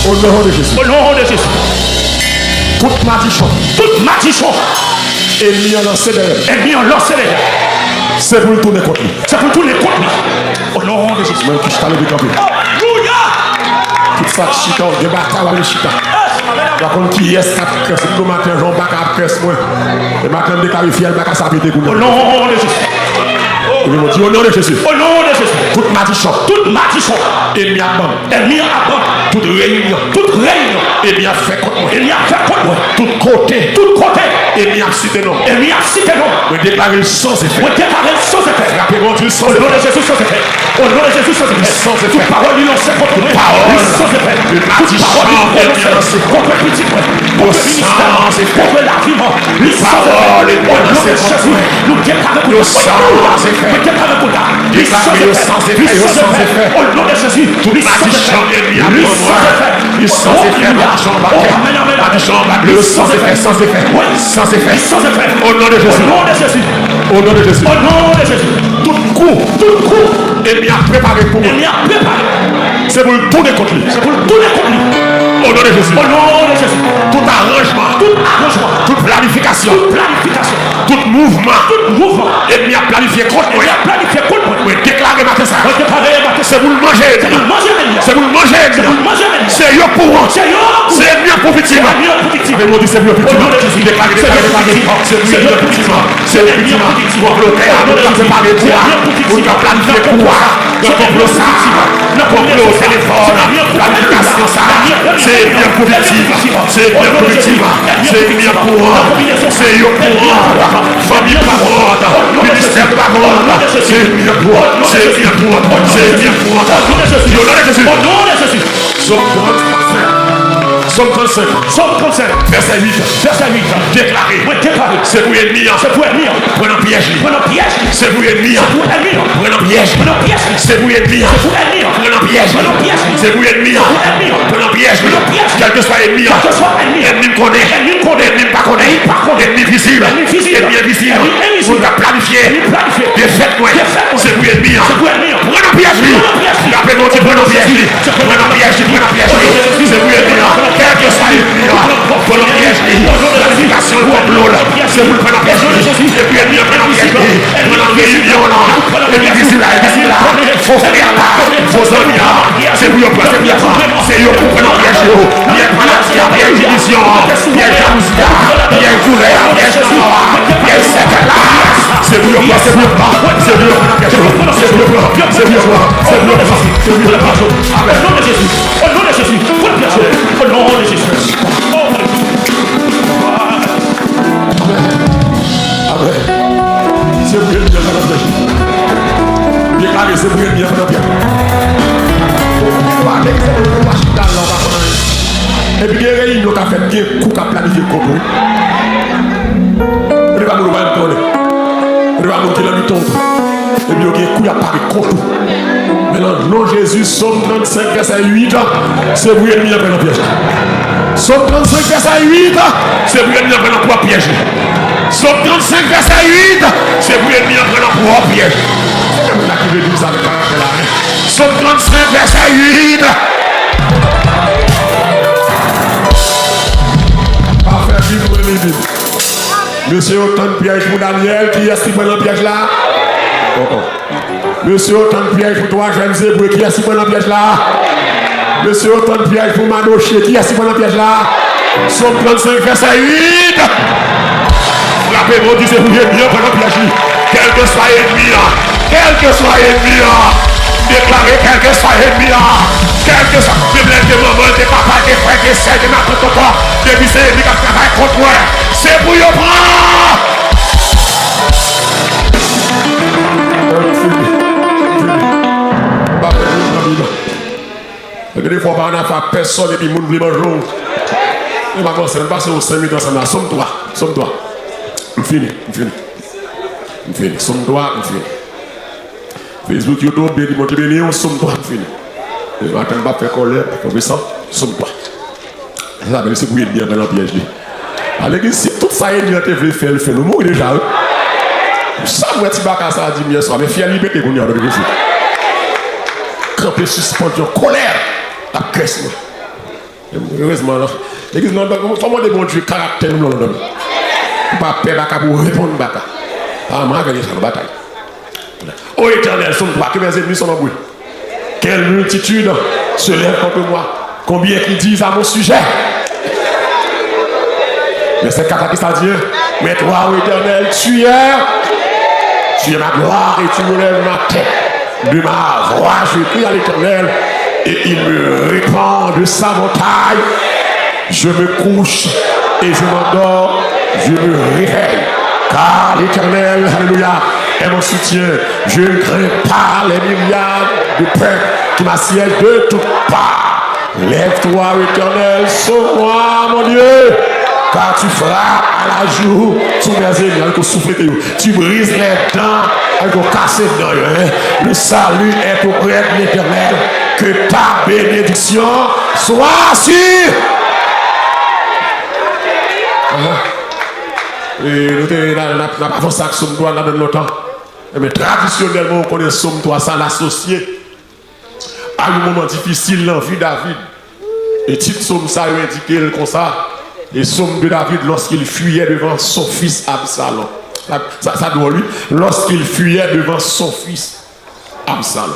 Au nom de Jésus. Au nom de Jésus. Toute maldition. Toute maldition. Ennemi en lancé derrière. Ennemi en lancé derrière. C'est pour le tourner contre lui. C'est pour tourner contre lui. Au nom de Jésus. Même qui je t'allais décamper. Alléluia. Toute ça, chita, de bataille avec chita. Par contre, qui est-ce qui a cressé le matin, j'en bats à cresse moi. Et maintenant, des qualifiés, elle va s'appeler pour Au nom de Jésus. Au nom de Jésus. Au nom de Jésus. Toute maldition. Toute maldition. Ennemi à bande. Ennemi à bande. Toute réunion. Toute réunion. Ennemi a fait contre moi. Ennemi a fait contre moi. Tout côté. Tout côté. Ennemi a cité non. Ennemi a cité non. Me déclarer sans effet. Me déclarer sans effet. Frappez mon Dieu sans Au nom effet. de Jésus sans effet. Au nom de Jésus sans effet. Sans effet. Toute parole lancée contre moi. Parole. Sans effet. Une Toute maldition parole lancée contre le petit moi. Contre le ministère. sans effet. Contre la vie. Parole est au nom de lancée contre Jésus. moi. Nous déclarons pour Sans effet. Nous déclarons pour Déclarez sans effet. Sans effet. au nom de Jésus. Toute maldition ennemi à moi. Sans effet. Maldition bancaire. Maldition bancaire. Sans effet. Sans effet. Sans effet. Sans effet. Au nom de Jésus. Au nom de Jésus. Au nom de Jésus. Au nom de Jésus. Tout coup. Ennemi a préparé pour moi. Ennemi a préparé. C'est pour le tourner contre lui. C'est pour le tourner contre lui. Au nom de Jésus. Au nom de Jésus. Tout arrangement. Toute planification. Toute planification. Tout mouvement. Tout mouvement. Ennemi a planifié contre moi. Il a planifié contre moi. Oui, déclarez matin ça. On déclarer matin. C'est pour le manger. C'est pour le manger maintenant. C'est pour le manger. C'est pour le manger maintenant. C'est yo pour moi. C'est yo. C'est ennemi à profiter. C'est ennemi à profiter. Mais mon Dieu, c'est mieux Au nom de Jésus. Déclarez. C'est mieux effectivement. C'est effectivement. Pour bloquer, pour préparer quoi. Pour planifier quoi. Le complot ça. Le complot au téléphone. Planification ça. C'est bien positif. C'est bien positif. C'est bien courant. C'est yo courant. Famille parole. Ministère parole. C'est bien courant. C'est bien courant. C'est bien courant. Au nom de Jésus. Somme 35. Somme 35. Verset 8. Verset 8. Déclaré. Oui, déclaré. C'est pour ennemi. C'est pour ennemi. Prenons piège. Prenons piège. C'est pour ennemi. C'est pour ennemi. Prenons piège. Prenons piège. C'est pour ennemi. C'est pour ennemi. Prenons piège. Prenons piège. C'est pour ennemi. Prenons piège. Prenons piège. Quel que soit ennemi. Quel que soit ennemi. Ennemi me connaît. Ennemi me connaît. Ennemi pas connaît. Ennemi visible. Ennemi visible. Ennemi invisible. Ennemi invisible. On a planifié. Planifié. Défaite moi. C'est pour ennemi. C'est pour ennemi. Prenons piège. Rappelez mon Dieu. Prenons piège. Prenons piège. Prenons piège. C'est pour ennemi. Quel que soit ennemi. Prenons piège. Planification de complot. C'est pour prendre piège. Et puis ennemi prenons piège. Prenons réunion là. Ennemi visible là. Faux frère là. Faux amis là. C'est pour prendre piège. C'est eux pour prendre piège. Piège maladie. Piège division. Piège jalousie. Piège douleur. Piège noir. Piège sec là. C'est pour prendre. C'est pour prendre. C'est pour prendre piège. C'est pour prendre. C'est pour prendre. C'est pour prendre. C'est pour prendre. Au nom de Jésus. Au nom de Jésus. Au nom de Jésus. C'est pour ennemi à la piège. Déclaré, c'est pour ennemi à la piège. Et puis, il y a une réunion qui a fait bien coup qui a planifié le complot. Il va nous tourner. Il va monter la tombe. Et puis, il y a un coup qui a parlé contre. Maintenant, non Jésus, Somme 35, verset 8, c'est pour ennemi à la piège. Somme 35, verset 8, c'est pour ennemi à la piège. Somme 35, verset 8, c'est pour ennemi à la piège. C'est là qui veut dire ça avec la Somme 35, verset 8. Parfait, vivre pour les vides. Monsieur, autant de pièges pour Daniel, qui est-ce qui prend le piège là? Monsieur, autant de pièges pour toi, jeunes zébrés, qui est-ce qui prend le piège là? Monsieur, autant de pièges pour Manoché, qui est-ce qui prend le piège là? Somme 35, verset 8. Frappez mon Dieu, c'est pour bien prendre le piège. Quel que soit ennemi, quel que soit ennemi, déclarez quel que soit ennemi, quel que soit de maman, de papa, de frères, de sœurs, de ma tante, de c'est ennemi qui travaille contre moi. C'est pour y prendre. Des fois, on n'a pas personne et puis le monde ne mange. Et maintenant, c'est pas sur 5 minutes ensemble. Somme-toi. On finit. Somme-toi, on finit. Facebook, YouTube, bien dit, montre bien, somme-toi, on finit. Et maintenant, on va faire colère, comme ça, somme-toi. Ça veut dire que c'est bien dans le piège. Alors, si tout ça est bien, tu veux faire le phénomène, nous déjà. Ça, moi, tu vas casser à 10 000 soirs, mais fier liberté qu'on y a dans le Camper suspendu en colère. La crèche. Heureusement, là. L'église, non, comment des bons Dieu caractère, nous, non, pas peur pour répondre, baka. Ah, moi, je vais faire la bataille. Ô Éternel, son droit, que mes ennemis sont en bruit. Quelle multitude se lève contre moi. Combien qu'ils disent à mon sujet. Mais c'est Kata qui ça dit, mais toi, ô Éternel, tu es ma gloire et tu me lèves ma tête. De ma voix, je crie à l'Éternel et il me répand de sa montagne. Je me couche et je m'endors, je me réveille. Car l'Éternel, alléluia, est mon soutien. Je ne crains pas les myriades de peuples qui m'assiègent de toutes parts. Lève-toi, Éternel, sauve-moi, mon Dieu. Car tu frappes à la joue sous mes ennemis avec un souffle. Tu brises les dents avec un cassé dedans. Le salut est auprès de l'Éternel. Que ta bénédiction soit sûre. Et nous n'avons pas avancé avec Somme 3 dans longtemps. Mais traditionnellement, on connaît Somme 3, ça l'associé à un moment difficile dans la vie de David. Et titre Somme ça a indiqué comme ça. Et Somme de David lorsqu'il fuyait devant son fils Absalom. Ça doit lui. Lorsqu'il fuyait devant son fils Absalom.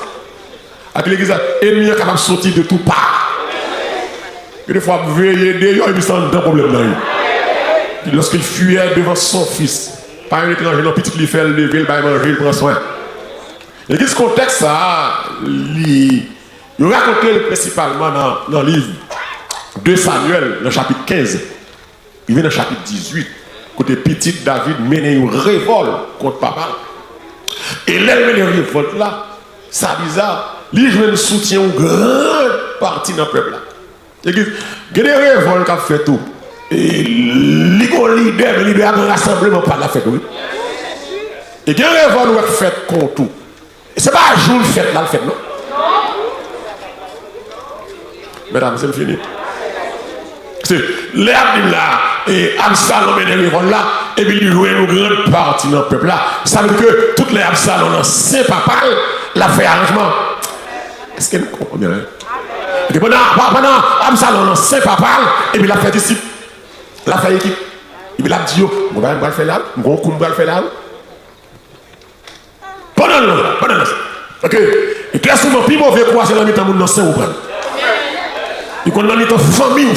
Avec l'église, l'ennemi est capable de sortir de tout part. Et des fois, vous voyez, il y a un problème dans lui. Lorsqu'il fuyait devant son fils, par un étranger, non, petit, il fait lever, il va manger, il prend soin. Et dans ce contexte, il raconte principalement dans le livre de Samuel, dans le chapitre 15. Il vient dans le chapitre 18, côté petit David mène une révolte contre papa. Et là, il mène une révolte là, ça bizarre, il joue un soutien une grande partie dans le peuple là. Il y a des révoltes qui ont fait tout. Et les leaders de rassemblement par la fête, oui. Et il y a des révoltes qui ont fait contre tout. Et ce n'est pas un jour de fête là, le fête, non? Mesdames, c'est fini. C'est l'herbe là, et Absalom et les révoltes là, et puis il joue une grande partie dans le peuple là. Ça veut dire que toutes les Absalom dans Saint-Papa, l'a fait arrangement. Est-ce qu'elle comprend bien? Et pendant Absalom dans Saint-Papa, et puis il a fait disciple. La fait équipe. Il m'a dit, on va le faire là, on va le faire là. Pendant là. Ok. Et très souvent, plus mauvais quoi, c'est dans le temps où nous sommes. Il connaît dans le temps famille,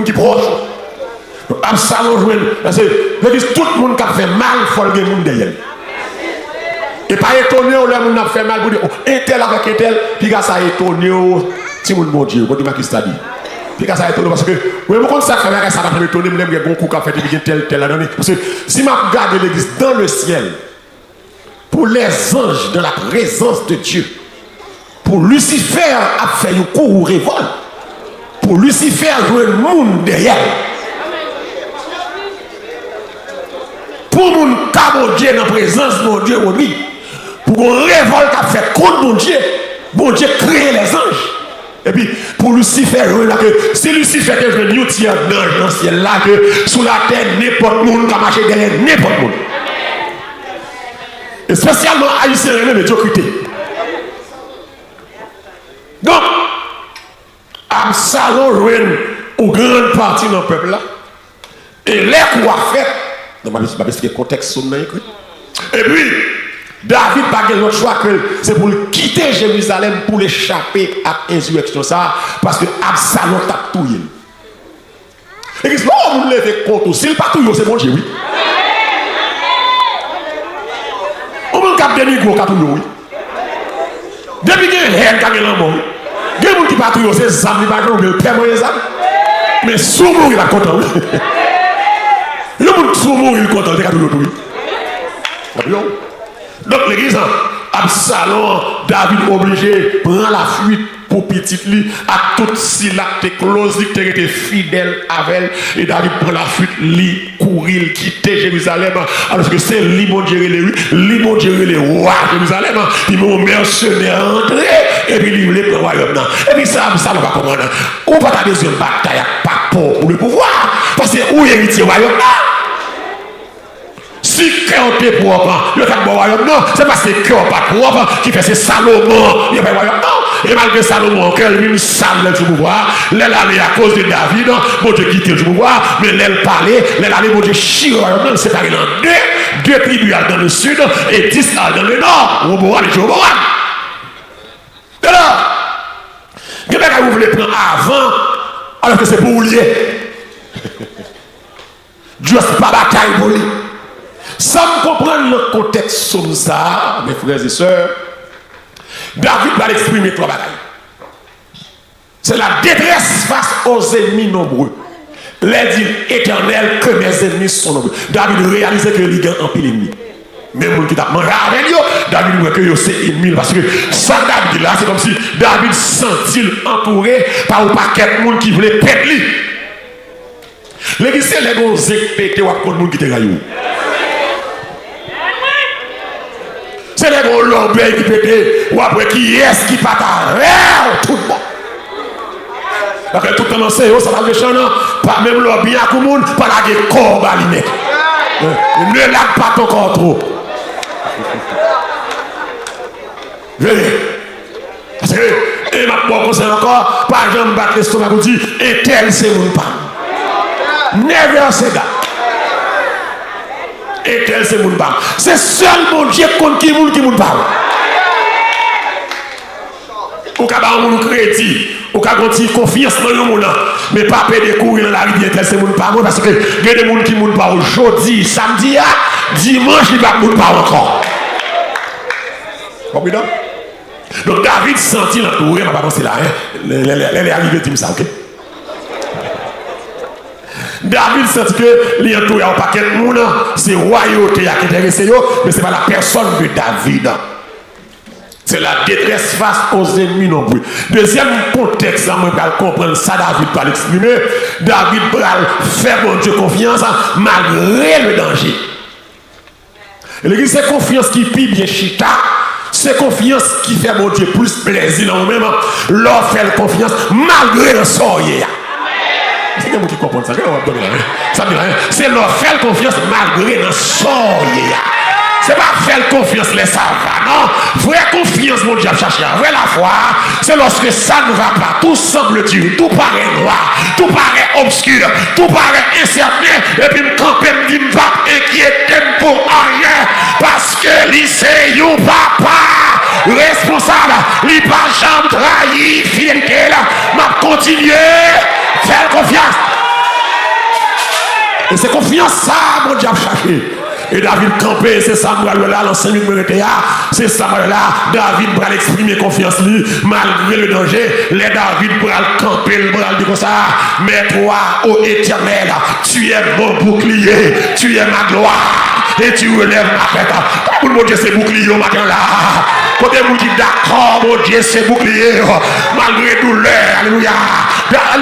qui proche. Absalom joue. Parce que tout le monde qui a fait mal, il faut le gagner derrière. Et pas étonné, le monde a fait mal pour dire, un tel avec un tel, puis ça a étonné. Si mon bon Dieu, bon Dieu, qui t'a dit. Puis ça étonné parce que, oui, je ça va m'étonner, je vais beaucoup à faire tel à donner. Parce que si je regarde l'église dans le ciel, pour les anges dans la présence de Dieu, pour Lucifer a fait un coup ou révolte, pour Lucifer jouer le monde derrière. Pour mon cas, mon Dieu, dans la présence de mon Dieu, pour qu'on révolte a fait contre mon Dieu crée les anges. Et puis, pour Lucifer, si Lucifer est venu tirer dans le ciel là, que sous la terre, n'importe qui a marché derrière n'importe qui. Et spécialement haïtien, les médiocrité. Donc, Absalom jouait une grande partie dans le peuple là. Et les coups à fait, je vais expliquer le contexte. Et puis, David n'a pas l'autre choix que c'est pour quitter Jérusalem pour échapper à l'insurrection ça parce que Absalom t'a touillé. Et qu'est-ce que vous levez contre s'il pas touillé c'est bon Dieu oui. On va cap dénigrer cap touillé oui. Depuis que haine ka gen mort. Gen moun qui pas touillé c'est zam li pas le père moyen zam. Mais sous mourir il est content. Le monde sous mourir il est content de ka touillé. Donc l'église, Absalom, David obligé prend la fuite pour petite lui à toute si la close qui était fidèle avec elle et David prend la fuite lui courir quitter Jérusalem alors que c'est lui mon Dieu les rois Jérusalem il m'a mercenaire entré et puis il voulait prendre le royaume et puis ça Absalom va comprendre on va ta deuxième bataille pas pour le pouvoir parce que où héritier royaume si cœur est propre, le fait de royaume, non, c'est parce que cœur pas propre qui fait ces Salomon, il n'y a pas de royaume, non. Et malgré ça, nous avons une salle du pouvoir. Elle allait à cause de David, bon Dieu quitte le pouvoir, mais elle parlait, elle allait, bon Dieu chier, séparé en deux tribus dans le sud et 10 dans le nord. Roboam et Jéroboam. Alors, qu'est-ce que vous voulez prendre avant, alors que c'est pour vous lier? Dieu n'est pas bataille pour lui. Sans comprendre le contexte comme ça, mes frères et sœurs, David va l'exprimer trois bagailles. C'est la détresse face aux ennemis nombreux. Les dit éternel que mes ennemis sont nombreux. David réalisait que les gars en pile ennemi. Même qui t'a mangé avec eux, David voit que c'est ennemi. Parce que ça, David là, c'est comme si David sentit entouré par un paquet de monde qui voulait perdre lui. L'église, c'est les gros pétés ou contre le monde qui te gagne. C'est les gros lobés qui pété ou après qui est-ce qui pas tout le monde. Après tout le monde c'est ça va méchant non pas même lobby à tout le monde pas la corps balimé. Ne lave pas ton corps trop. Venez. Parce que et ma bon conseil encore pas jamais battre l'estomac pour dire et tel c'est mon pas. Never say that. Et tel c'est mon pas. C'est seul mon Dieu contre qui moun parle. Ou ka ba moun crédit, ou ka gonti confiance dans yon moun mais pas perdre courir dans la rivière tel c'est moun pas parce que il y a des moun qui moun pas aujourd'hui, samedi dimanche il va moun pas encore. Comprenez? Donc David sentit l'entourer, on va pas penser là elle est arrivée dit ça, OK? David sentit que l'entouré un paquet de monde, c'est royauté qui intéressé mais c'est pas la personne de David. C'est la détresse face aux ennemis nombreux. Deuxième contexte, on va comprendre ça, David va l'exprimer. David va faire mon Dieu confiance malgré le danger. Et l'église, c'est confiance qui pille bien chita. C'est confiance qui fait mon Dieu plus plaisir dans nous-mêmes. L'or fait confiance malgré le sort. C'est quelqu'un qui comprend ça. Ça veut dire rien. C'est l'or fait confiance malgré le sort. C'est pas faire confiance les savants, non. Vraie confiance, mon Dieu, chercher. Vraie la foi, c'est lorsque ça ne va pas. Tout semble dur, tout paraît noir, tout paraît obscur, tout paraît incertain. Et puis me camper, me dit, pas inquiéter pour rien. Parce que lycée, you papa, responsable, il pas jamais trahi, fidélité là. M'a continué, faire confiance. Et c'est confiance ça, mon Dieu, chercher. Et David campé, c'est Samuel là, l'enseignant de c'est Samuel là, David va exprimer confiance lui, malgré le danger, les David va camper, le bras dit comme ça, mais toi, ô éternel, tu es mon bouclier, tu es ma gloire, et tu relèves ma tête. Pour mon Dieu, c'est bouclier au matin là. Quand vous dites d'accord, mon Dieu, c'est bouclier, malgré douleur, alléluia.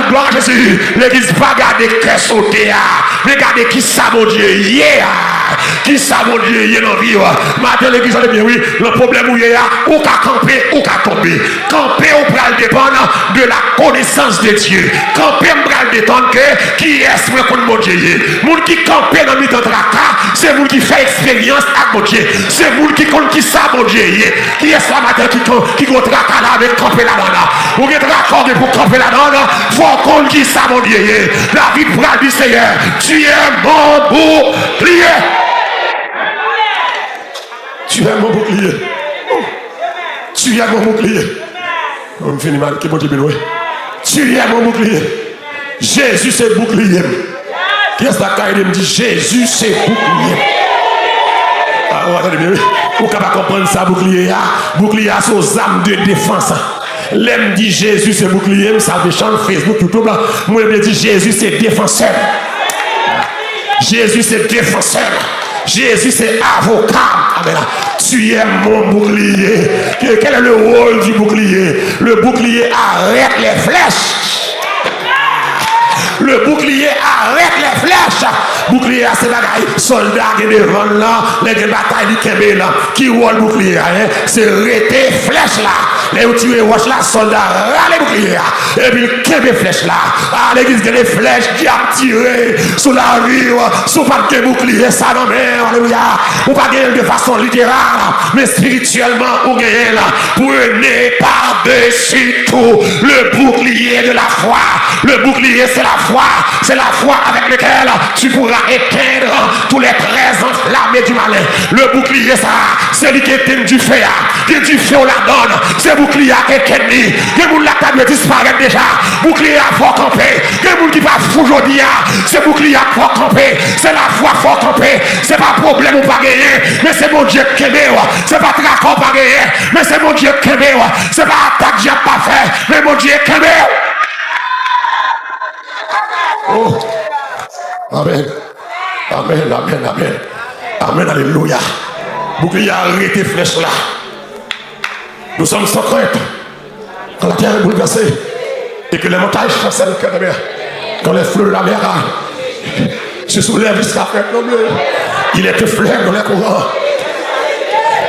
Gloire à Jésus, l'église va garder cœur sauté, regardez qui ça, mon Dieu, yeah. Qui ça, mon Dieu, il y a dans la vie. Maintenant, l'église, bien oui, le problème où il y a, ou qu'à camper, ou qu'à tomber. Camper, ou pral dépendre de la connaissance de Dieu. Camper, ou pral dépendre que qui est-ce que mon Dieu. Moun qui campe dans le temps de tracas, c'est moun qui fait expérience avec mon Dieu. C'est moun qui compte qui ça, mon Dieu. Qui est-ce que matin qui compte tracas là avec camper là-dedans. Ou qui est raccord pour camper là-dedans, faut qu'on qui ça, mon Dieu. La vie pral du Seigneur, tu es mon bouclier. Tu es mon bouclier. Tu es mon bouclier. On me finit mal, qui bon Dieu bénoué. Tu es mon bouclier. Jésus c'est bouclier. Qui est-ce que me dit Jésus c'est bouclier. Ah, oh, attendez bien. Vous pouvez comprendre ça, bouclier. Bouclier c'est aux armes de défense. L'aime dit Jésus c'est bouclier. Ça fait chanter Facebook, YouTube. Moi je dis Jésus c'est défenseur. Jésus c'est défenseur. Jésus c'est avocat. Amen. Tu es mon bouclier. Quel est le rôle du bouclier? Le bouclier arrête les flèches. Le bouclier arrête les flèches. Bouclier c'est bagaille. Soldat qui devant là, les batailles qui kembe là. Qui rôle bouclier? C'est arrêter flèche là. Les tuer roche là, soldat, râle bouclier. Et puis il kembe flèche là. À l'église, il y a des flèches qui a tiré sous la rive, sous pas de bouclier, ça non mais, alléluia. Ou pas gagner de façon littérale, mais spirituellement, ou gagner là. Prenez par-dessus tout le bouclier de la foi. Le bouclier, c'est la foi. C'est la foi avec laquelle tu pourras éteindre tous les traits enflammés du malin. Le bouclier, ça, c'est lui qui éteint du feu. Qui du feu, on la donne. C'est bouclier qui est ennemi. Il y a des gens qui disparaître déjà. Bouclier à fort camper. Il y a des gens qui va aujourd'hui. C'est bouclier à fort camper. C'est la foi fort camper. C'est pas problème ou pas gagner. Mais c'est mon Dieu qui est. C'est pas tracon pas gagner. Mais c'est mon Dieu qui est. C'est pas attaque j'ai pas fait. Mais mon Dieu qui est. Oh. Amen. Amen, amen, amen. Amen, alléluia. Bouclier arrêté flèche là. Nous sommes sans crainte. Quand la terre est bouleversée et que les montagnes chancellent le cœur de mer, quand les fleuves de la mer se soulèvent jusqu'à faire tomber, il est que fleuve dans les courants.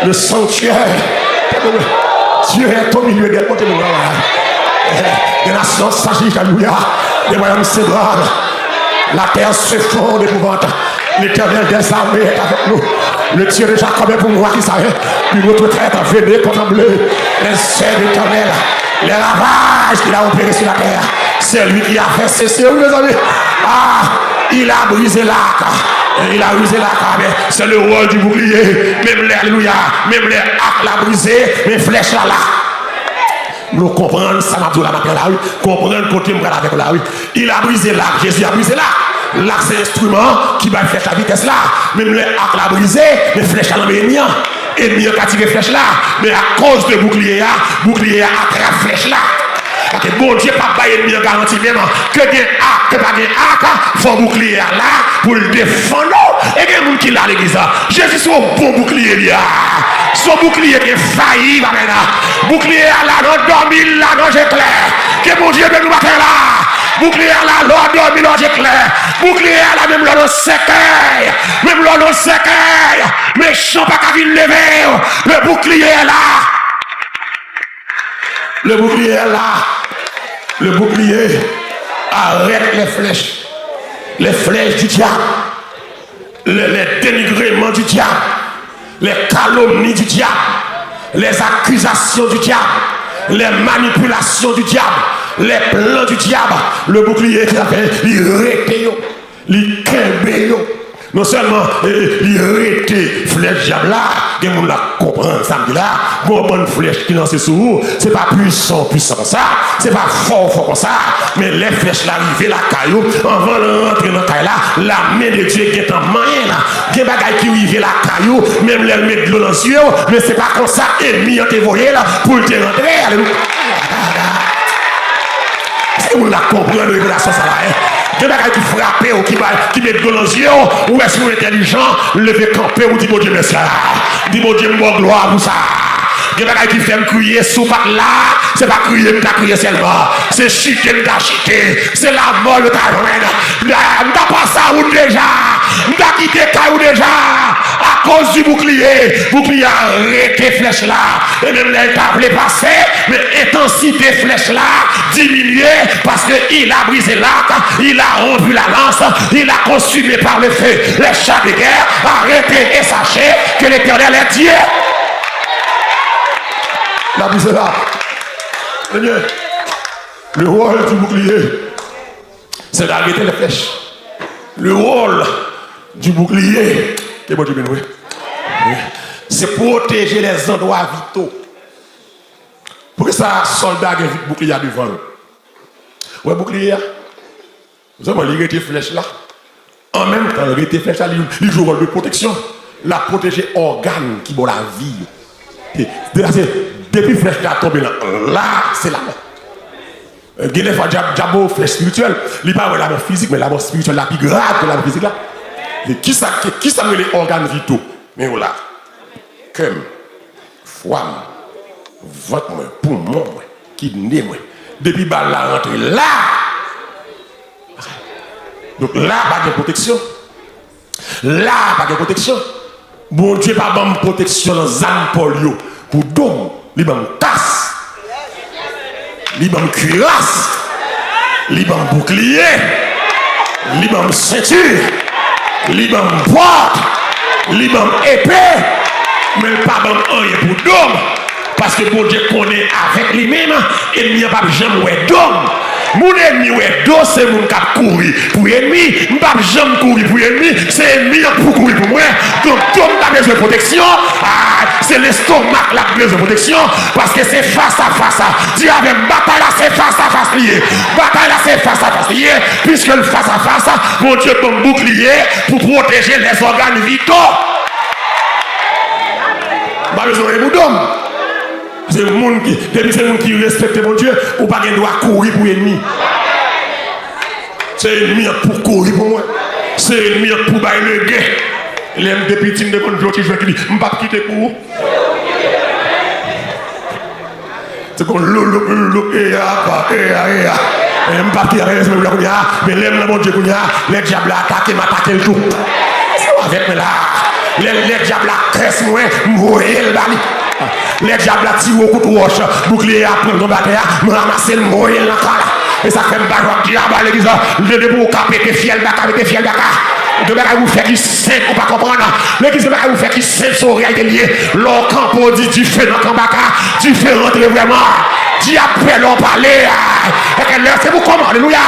Le sanctuaire, Dieu est au milieu des côtés de nous. Des nations s'agissent, alléluia. Des royaumes s'ébranlent. La terre se fond d'épouvante. L'Éternel des armées est avec nous. Le Dieu de Jacob est pour moi qui savait. Puis notre traite a venu contempler les airs de l'Éternel. Les ravages qu'il a opérés sur la terre. C'est lui qui a fait cesser, mes amis. Ah, il a brisé l'arc. Il a brisé l'arc. C'est le rôle du bouclier. Même les, alléluia, même les arcs l'a brisé, mais flèches là. Nous comprenons ça, nous la rue, comprendre côté avec la rue. Il a brisé l'arc, Jésus a brisé l'arc. L'arc c'est l'instrument qui va faire la vitesse là. Même les arcs l'a brisé, les flèches là, l'ennemi. Ennemi a tiré flèche là. Mais à cause de bouclier a attrapé flèche là. Parce que bon Dieu pas bailler ennemi garantie même que des arcs, que pas des arcs, faut bouclier là pour le défendre. Et il y a des gens qui l'a à l'église. Jésus c'est un bon bouclier là. Son bouclier qui est failli, bouclier là, non dormi là, non j'éclaire. Que mon Dieu de nous matin là. Bouclier là, non dormi, non j'éclaire. Bouclier là, même là, non séquelle. Même là, non séquelle. Méchant pas qu'à venir lever. Le bouclier est là. Le bouclier est là. Le bouclier arrête les flèches. Les flèches du diable. Les dénigrements du diable. Les calomnies du diable, les accusations du diable, les manipulations du diable, les plans du diable, le bouclier qui appelle l'irrété, l'ikembe. Non seulement l'irrété, flèche diable là, que vous la comprenez samedi là, bonne flèche qui lance sur vous, c'est pas puissant comme ça, c'est pas fort comme ça, mais les flèches là arrivent la caillou, avant de rentrer dans la caillou là, la main de Dieu qui est en main là, des bagailles qui arrivent la caillou, même les mettre de l'eau dans les yeux, mais c'est pas comme ça, ennemi a été voyé là, pour te rentrer, alléluia. Est-ce que vous la comprenez, la révélation ça là, des bagailles qui frappent ou qui mettent de l'eau dans les yeux, ou est-ce que vous êtes intelligent, levez camper ou dit mon Dieu merci là, dit mon Dieu mon gloire pour ça. Des bagailles qui fait crier sous pas là, c'est pas crier que t'as crié seulement, c'est chiter que t'as chité, c'est la mort de ta reine. T'as pas ça ou déjà, t'as quitté ta ou déjà, à cause du bouclier arrêté flèche là, et même les tables passées, mais intensité flèche là, diminué, parce qu'il a brisé l'arc, il a rompu la lance, il a consumé par le feu les chars de guerre, arrêtez et sachez que l'Éternel est Dieu. La brise là. Seigneur, le rôle du bouclier, c'est d'arrêter les flèches. Le rôle du bouclier, c'est protéger les endroits vitaux. Pour que ça, soldat ait un bouclier devant. Ouais, bouclier, vous avez les flèches là. En même temps, les flèches là, il joue le rôle de protection. La protéger organe qui ont la vie. Depuis flèche là tombé là, c'est la mort. Il y a des fois diabo flèche spirituelle, il n'y a pas la mort physique, mais la mort spirituelle la plus grave que la mort physique là. Et qui ça les organes vitaux? Mais voilà, comme foie, ventre, poumon, kidney, depuis balle la rentre là. Donc là, pas de protection. Là, pas de protection. Bon Dieu, pas de protection dans les âmes polio. Pour dom, les bancs tasse. Liban cuirasse, Liban bouclier, Liban ceinture, Liban porte, Liban épée, mais pas bon rien pour d'homme. Parce que bon Dieu connaît avec lui-même, et il n'y a pas jamais d'homme. Mon ennemi est dos, c'est mon cap courir pour ennemi. Je ne vais pas jamais courir pour ennemi, c'est ennemi pour courir pour moi. Donc, l'homme a besoin de protection. C'est l'estomac qui a besoin de protection. Parce que c'est face à face. Dis avec bataille là, c'est face à face lié. Bataille là, c'est face à face lié. Puisque le face à face, mon Dieu comme bouclier pour protéger les organes vitaux. Pas besoin de d'homme. C'est le monde qui respecte mon Dieu, ou pas de droit courir pour l'ennemi. C'est l'ennemi pour courir pour moi. C'est l'ennemi pour bailler le guet. Les petits de bonne joie qui jouent qui disent, je ne vais pas quitter pour vous. C'est comme l'eau, et je ne vais pas quitter, mais l'aime mon Dieu, les diables attaquent, m'attaquent le tout. Avec moi là, les diables cressent moi, mourir le bali. Les diables tirent au coup de roche, bouclier à prendre dans la bataille, me ramasser le moyen dans la cale. Et ça fait me battre le diable à l'église. Le début, capé, t'es fiel, t'es fiel, de bagaille vous fait qui sait ou pas comprendre. L'église de bagaille vous fait qui sait sur réalité liée. L'or campo dit tu fais dans Kambaka, tu fais rentrer vraiment. Dis après l'on parler. C'est pour comment, alléluia.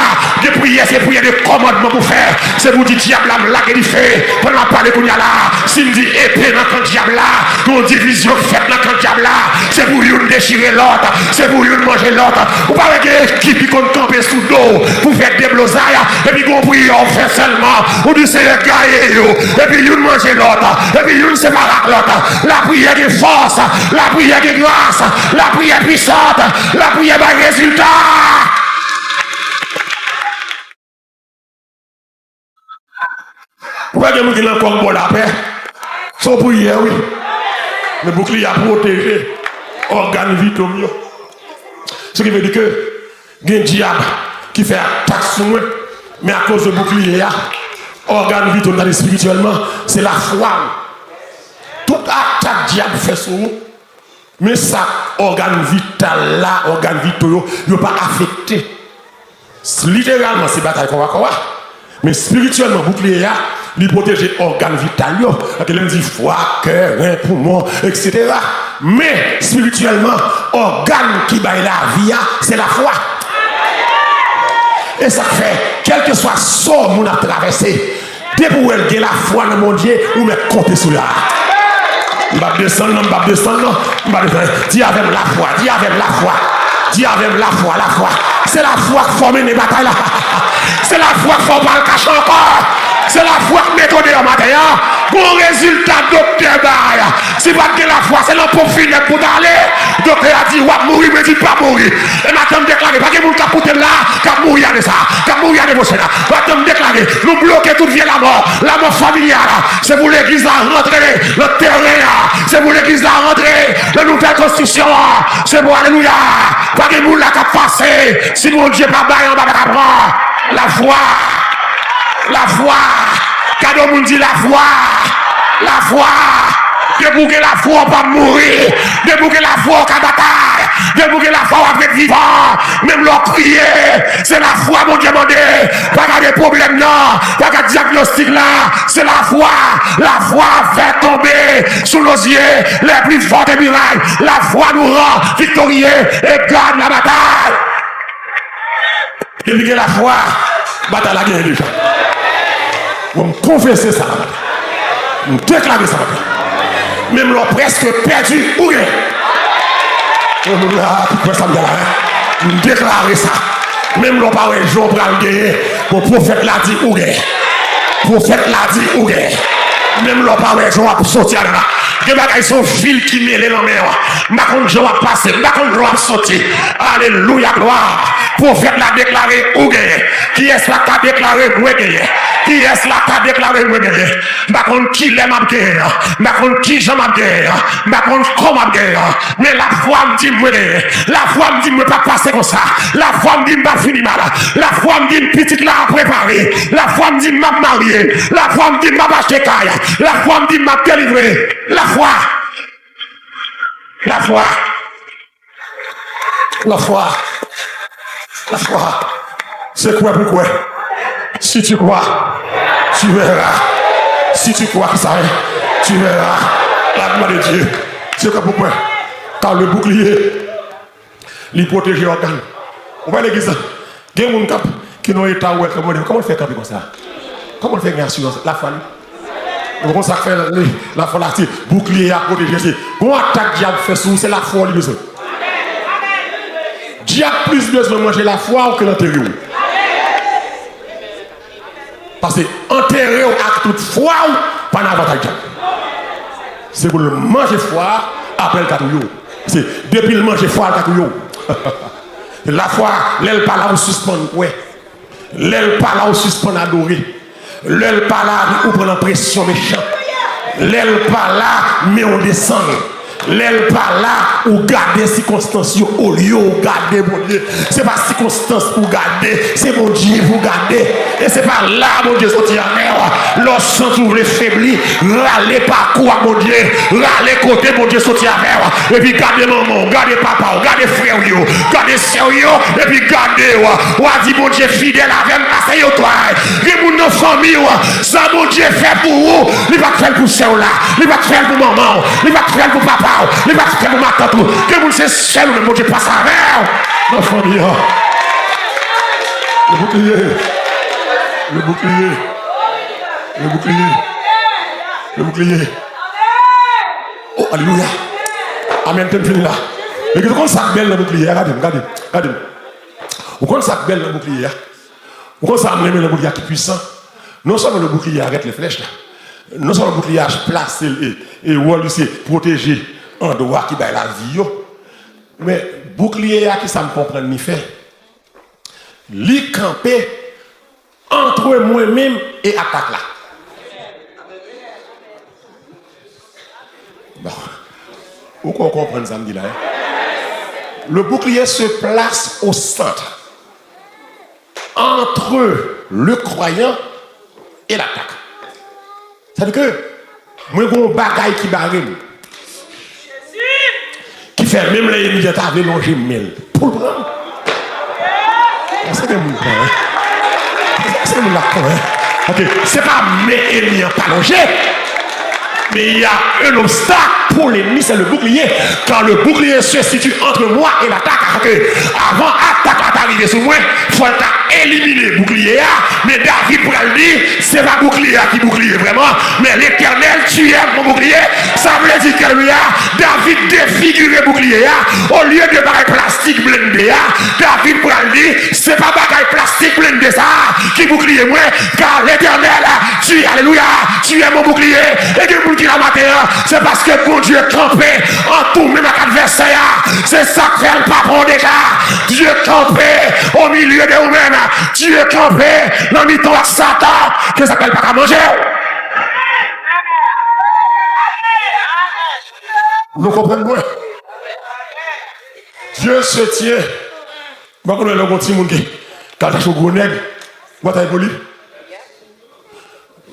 Des prières, c'est prières de commandement pour faire. C'est pour dire diable là, là qui fait. Pendant parler qu'on y a là. Si me dit épée dans le diable là, nos divisions faites dans le diable là. C'est pour une déchirer l'autre. C'est pour une manger l'autre. Ou pas avec une équipe qui compte camper sous l'eau. Pour faire des blosailles. Et puis qu'on prie, on fait seulement. Ou du c'est le gaillé. Et puis une manger l'autre. Et puis une c'est pas l'autre. La prière de force. La prière de grâce. La prière puissante. La prière par résultat. Pourquoi que nous avons encore pour la paix? Son prière, oui. Le bouclier a protégé organe vitaux mieux. Ce qui veut dire que il y a un diable qui fait attaque sur moi, mais à cause de bouclier, organe vitaux spirituellement, c'est la foi. Toute attaque diable fait sur nous. Mais ça, organe vital là, organe vitaux, il ne pas affecté. Littéralement, c'est bataille qu'on va voir. Mais spirituellement, bouclier, il protège organe vital. Il dit foie, cœur, rein, poumon, etc. Mais spirituellement, organe qui baille la vie, c'est la foi. Et ça fait, quel que soit ce qu'on a traversé, dès pour elle, la foi dans mon Dieu, ou me compter sur là. Je ne vais pas descendre, dis avec la foi, dis avec la foi. Dis avec la foi, la foi. C'est la foi qui forme les batailles là. C'est la foi qui forme le cache encore. C'est la foi qui méthode en matin. Bon résultat, docteur Baye. Si pas de la foi, c'est l'un pour finir pour aller. Docteur a dit, ouais, mourir, mais dit pas mourir. Et maintenant, déclaré, pas que vous capotez là, qu'à mourir de ça, qu'à mourir de vos sénats. Maintenant, déclaré, nous bloquer toute vie la mort familiale. C'est pour l'église à rentrer, le terrain. C'est pour l'église à rentrer, la nouvelle construction. C'est pour alléluia. Pas que vous la passé. Si mon Dieu pas bail, on va pas prendre. La foi. La foi. Cadeau moun dit la foi. La foi. Débouquer la foi pas mourir. Débouquer la foi qu'à bataille. Débouquer la foi après vivant. Même leur prier. C'est la foi mon Dieu demandé. Pas de problème non. Pas de diagnostic là. C'est la foi. La foi fait tomber sous nos yeux les plus fortes murailles. La foi nous rend victorieux et gagne la bataille. Débouquer la foi. Bataille la guerre déjà. Vous me confessez ça. Vous me déclarez ça. Même l'on presque perdu ou rien. Vous me déclarez ça. Même l'on parle de jour pour le gagner. Le prophète l'a dit ou rien. Le prophète l'a dit ou rien. Même l'on parle de jour pour sortir là. Des bagailles sont fils qui mêlent dans mer. Ma contre jour a passé. Ma contre jour a sorti. Alléluia, gloire. Le prophète l'a déclaré ou rien. Qui est-ce là qui a déclaré ou rien? Qui est-ce là qui a déclaré moi gagné? Par contre, qui l'aime à gagner? Par contre, qui j'aime à gagner? Par contre, comment à gagner? Mais la foi me dit moi gagner. La foi me dit moi pas passer comme ça. La foi me dit pas finir mal. La foi me dit petite là à préparer. La foi me dit m'a marié. La foi me dit m'a acheté caille. La foi me dit m'a délivré. La foi. La foi. La foi. La foi, c'est quoi pour quoi? Si tu crois, tu verras. Si tu crois que ça est, tu verras la gloire de Dieu. C'est quoi pour quoi? Car le bouclier, il protège l'organe. On va l'église. Il y a des gens qui n'ont pas été comment on fait camper comme ça? Comment on fait une assurance? La foi. Comment ça fait la foi là? Bouclier à protéger. Quand attaque diable fait sous, c'est la foi lui besoin. Diable plus besoin de manger la foi que l'intérieur. Parce que enterrer avec toute foi, pas d'avantage. C'est pour le manger foi après le catouillot. C'est depuis le manger foi le catouillot. La foi, l'aile pas là où suspendre, ouais. L'aile pas là où suspendre adorer. L'aile pas là où prendre pression méchant. L'aile pas là mais on descend. L'aile pas là où garder circonstances au lieu où garder mon Dieu. C'est pas circonstances pour garder, c'est mon Dieu pour garder. Et c'est pas là mon Dieu sorti en mer. Lorsque vous voulez faiblir, râlez pas quoi mon Dieu, râlez côté mon Dieu sorti en mer. Et puis gardez maman, gardez papa, gardez frère, gardez sérieux, et puis gardez. On a dit mon Dieu fidèle avec moi, c'est toi. Et mon nos famille, ça mon Dieu fait pour vous. Il va faire pour celle là, il va faire pour maman, il va faire pour papa. Il va faire pour ma tante. Que vous c'est seul, mais mon Dieu passe avec. Ma famille. Le bouclier. Le bouclier. Le bouclier. Le bouclier. Oh, alléluia. Amen, t'es fini là. Mais vous comprenez ça belle le bouclier. Regardez. Vous comprenez ça belle le bouclier. Vous comprenez ça le bouclier qui est puissant. Non seulement le bouclier arrête les flèches là. Non seulement le bouclier place et Wall c'est protégé en droit qui va la vie. Mais bouclier qui ça me comprend ni fait. Li camper entre moi-même et attaque là. Bon. Où qu'on comprenne ça me dit là. Le bouclier se place au centre entre le croyant et l'attaque. C'est-à-dire que moi j'ai un bagaille qui barre qui fait même les ennemis de longer mille pour le prendre. C'est que mon point. C'est mon point. OK, c'est pas mes ennemis pas longer. Mais il y a un obstacle pour l'ennemi, c'est le bouclier. Quand le bouclier se situe entre moi et l'attaque, avant l'attaque d'arriver sur moi, il faut éliminer le bouclier. Mais David pour le dire, c'est pas bouclier qui bouclier vraiment. Mais l'Éternel, tu aimes mon bouclier. Ça veut dire que David défigure le bouclier. Au lieu de bagaille plastique blindé, David pour le dire, c'est pas bagaille plastique blindé ça qui bouclier moi. Car l'Éternel, tu es, alléluia, tu es mon bouclier. Et que pour dire la matin, c'est parce que mon Dieu campé en tout, même avec l'adversaire. C'est ça que fait le patron déjà. Dieu campé au milieu de vous-même. Dieu campé dans le temps à Satan. Que ça s'appelle pas qu'à manger. Vous comprenez moi? Dieu se tient. Je ne sais pas si vous avez quand tu as un gros nègre, vous avez poli.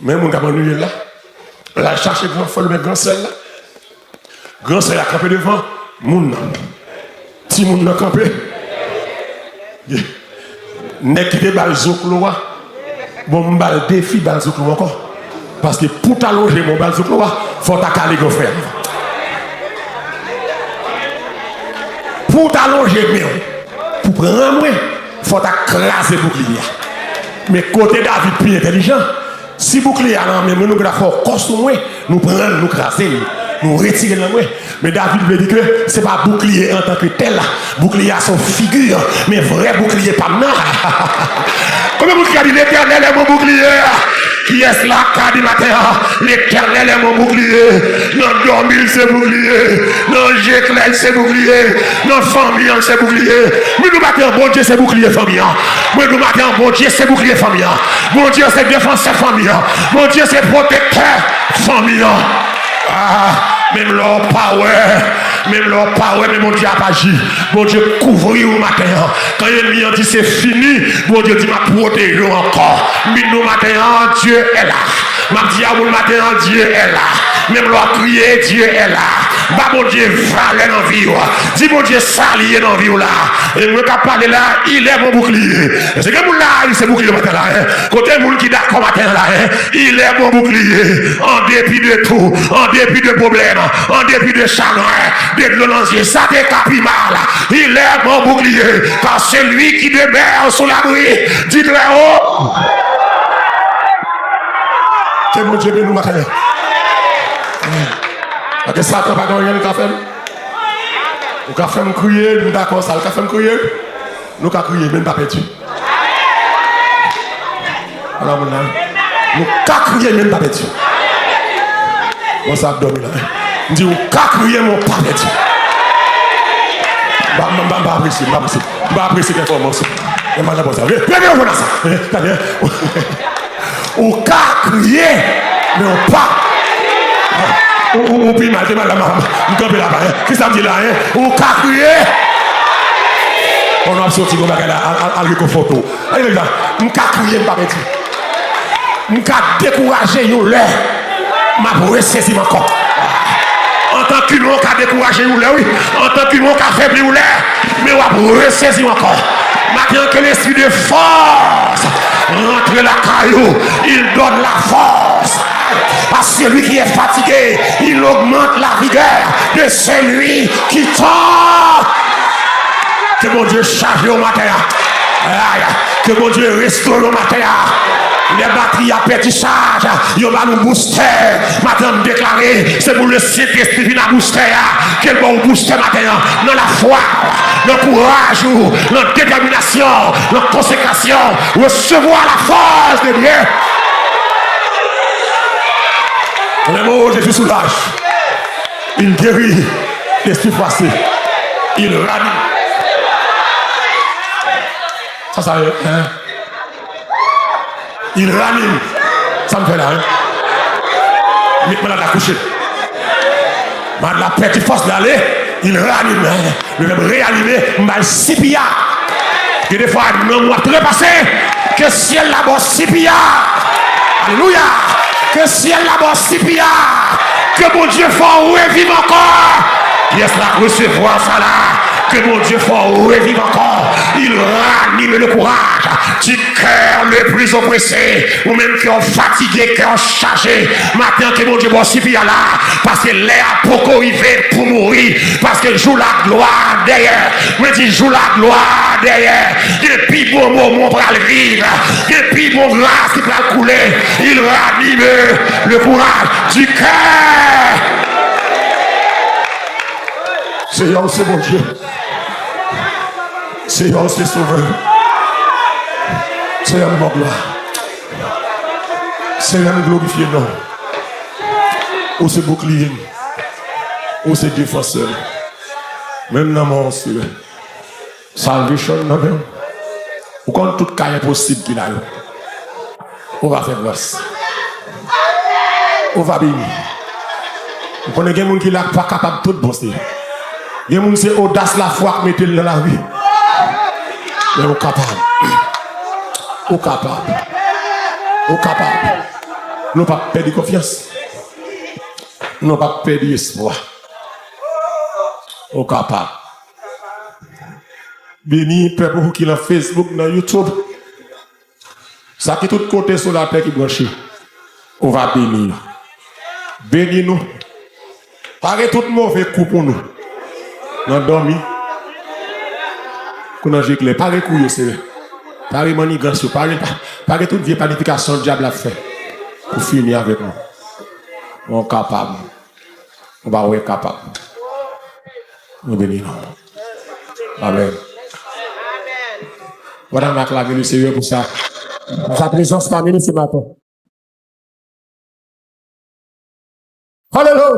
Mais mon gars, là. La cherche grand folle mais grand sel là. Grand sel a campé devant moun. Ti moun n'a campé. Nek qui bal zoklo bon m'bal défi bal zoklo encore parce que pour t'allonger mon bal zoklo faut ta caler grand frère. Pour t'allonger bien pour prendre moi faut ta craser bouclier. Mais côté David plus intelligent. Si bouclier à l'âme, nous avons construit, nous prenons, nous craser, nous retirer la main. Mais David veut dire que ce n'est pas bouclier en tant que tel. Bouclier à son figure, mais vrai bouclier pas maintenant. Comment vous dites l'Éternel est mon bouclier? Qui est là, quand matin? L'Éternel est mon bouclier. Non, dormir, c'est bouclier. Non, j'éclaire, c'est bouclier. Non, famille, c'est bouclier. Mais nous matin, bon Dieu, c'est bouclier famille. Mais nous matin, bon Dieu, c'est bouclier famille. Mon Dieu, c'est défenseur famille. Mon Dieu, c'est protecteur famille. Ah, même leur power, mais mon Dieu a pas agi. Mon Dieu couvrir au matin. Quand il a dit c'est fini, mon Dieu dit m'a protéger encore. Mais nous matin, Dieu est là. M'a dit à vous le matin, Dieu est là. Même l'on crier, Dieu est là. Bah mon Dieu, valait dans vie. Dis mon Dieu, salier dans vie là. Et moi qui parle là, il est mon bouclier. C'est que mon là, il s'est bouclier matin là. Côté moun qui d'accord matin là, il est mon bouclier. En dépit de tout, en dépit de problèmes, en dépit de chagrin, de violence, ça te capi mal. Il est mon bouclier. Car c'est lui qui demeure sous l'abri. Dites-le haut. Que mon Dieu nous matin. Parce que ça ne pas rien de faire. Nous avons fait crier, nous d'accord ça, nous avons fait crier. Nous avons crié, même pas perdu. Nous avons crié, même pas perdu. Moi, ça a dormi là. Je dis, nous avons crié, mon pas perdu. Je ne vais pas apprécier, je ne vais pas apprécier quelque chose. Je ne vais pas apprécier. Regardez, on voit ça. Nous avons crié, mais on pas. Ou puis mal, la maman, nous campons là-bas. Qu'est-ce que ça me dit là? Ou qu'a crié? On a sorti comme ça, à photo. Allez, là, nous qu'a crié, pas petit. Nous qu'a découragé, nous l'air. Ma ressaisir encore. En tant qu'humain, qu'a découragé, nous l'air, oui. En tant qu'humain, qu'a faibli, nous l'air. Mais on va ressaisir encore. Maintenant que l'esprit de force rentre la caillou, il donne la force. À celui qui est fatigué, il augmente la vigueur de celui qui tend. Que mon Dieu charge au matin. Que mon Dieu restaure au matin. Les batteries à petit charge, il va nous booster. Madame déclaré, c'est pour le Saint-Esprit qui nous booster. Quel bon booster matin, dans la foi, dans le courage, dans la détermination, dans la consécration, recevoir la force de Dieu. Le mot Jésus soulage. Il guérit l'esprit froissé. Il ranime. Ça y est, hein? Il ranime. Ça me fait là, hein? Mettez-moi là coucher. Madame la petite force d'aller, il ranime. Hein? Le même réanimer, mal sipia. Et des fois, nous moi très passé, que ciel là-bas sipia. Alléluia. Que ciel là-bas sipia. Que mon Dieu faut revivre encore. Yes, là, recevoir ça là. Que mon Dieu faut revivre encore. Il ranime le courage du cœur le plus oppressé, ou même qui ont fatigué, qui ont chargé. Maintenant que mon Dieu va s'y là, parce que l'air pour arriver pour mourir, parce que joue la gloire derrière. Mais dit joue la gloire derrière. Depuis mon moment pour le vivre, depuis mon grâce qui va couler, il ranime le courage du cœur. Seigneur, c'est mon Dieu. Seigneur, c'est sauveur. Seigneur, mon gloire. Seigneur, nous glorifions non. Ou c'est bouclier. Ou c'est défenseur. Même dans mon Seigneur. Salvation, non, même. Ou quand tout cas est possible qu'il a eu. On va faire grâce. On va bénir. Vous connaissez des gens qui n'est pas capable de tout bosser. Il y a des gens qui c'est audace la foi qui mettent dans la vie. Mais on est capable. On est capable. On est capable. Nous ne pas perdre confiance. Nous ne pas perdre espoir. On est capable. Béni, peuple qui est dans Facebook, dans YouTube. Ça qui est tout côté sur la terre qui branche. On va bénir. Bénis nous. Parez tout mauvais coup pour nous. Nous dormir. Qu'on a giclé. Parez couille, c'est parez manigance. Parez toute vieille planification diable a fait. Pour finir avec nous. On est capable. On va être capable. Nous bénissons. Amen. Voilà, on a clavé le Seigneur pour ça. Sa présence parmi nous ce matin. Alléluia.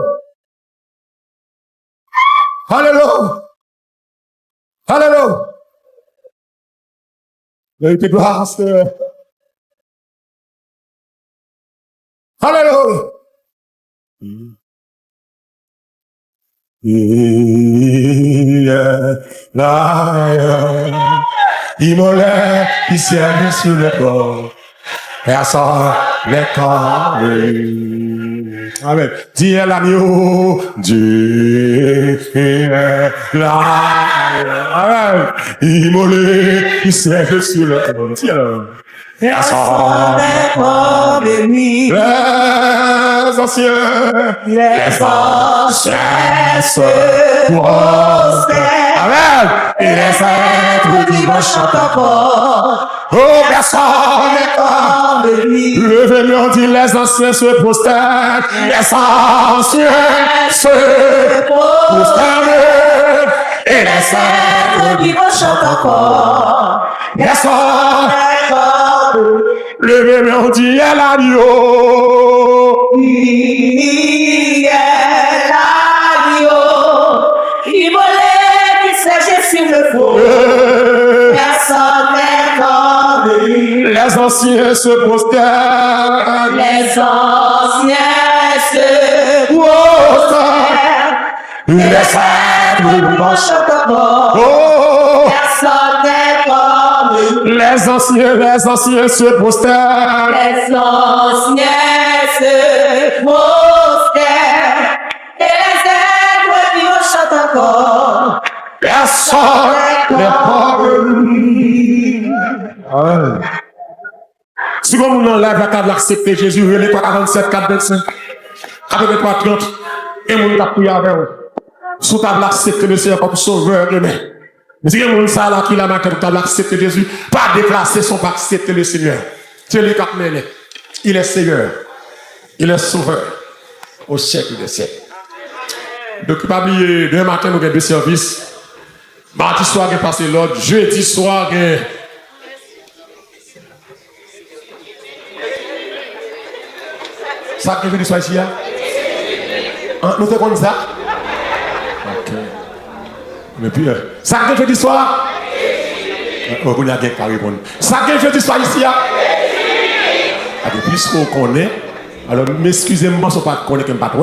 Alléluia. Alléluia. Vérité gloire, Seigneur. Alléluia. Il est là. Immolé, il s'est mis sur le corps. Et à ça. les corps. Amen. Dieu est l'agneau, Dieu est l'agneau. Amen. Immolé, il siège sur le trône. Personne n'est comme lui. Les anciens, Les anciens se prosternent. Amen. Et les êtres vivants chantent encore. Oh, personne n'est Comme lui. Levez-le, on dit les anciens se prosternent. Les anciens se prosternent. Et les êtres vivants chantent encore. personne. Comme Levez-le, on dit elle a dit oh. il est l'agneau. Immolé qui siège sur le trône. Personne n'est comme lui. Les anciens se prosternent. Les anciens se prosternent. prosternent. Et les êtres vivants chantent encore. Oh. Personne n'est comme lui. Les anciens se prosternent. Les anciens se prosternent. Et les êtres vivants chantent encore. Personne n'est comme lui. Si vous nous enlève la table accepter Jésus, relais 47, 4, 25, 83, 30, et vous avez prié avec vous. Sous table accepter le Seigneur comme sauveur demain. Mais si vous avez là qui la matin, table accepter Jésus, pas déplacer son pas accepter le Seigneur. C'est lui qui a mené. Il est Seigneur. Il est sauveur. Au siècle des siècles. Donc, pas oublier, demain matin, nous avons deux services. Mardi soir, nous passé l'ordre. Jeudi soir, nous ça que jeudi soir ici, nous te comme ça? Ok. Mais puis, ça que jeudi soir? On a quelqu'un qui répond. Ça que jeudi soir ici? Puisqu'on connaît, alors m'excusez-moi, si on ne connaît pas de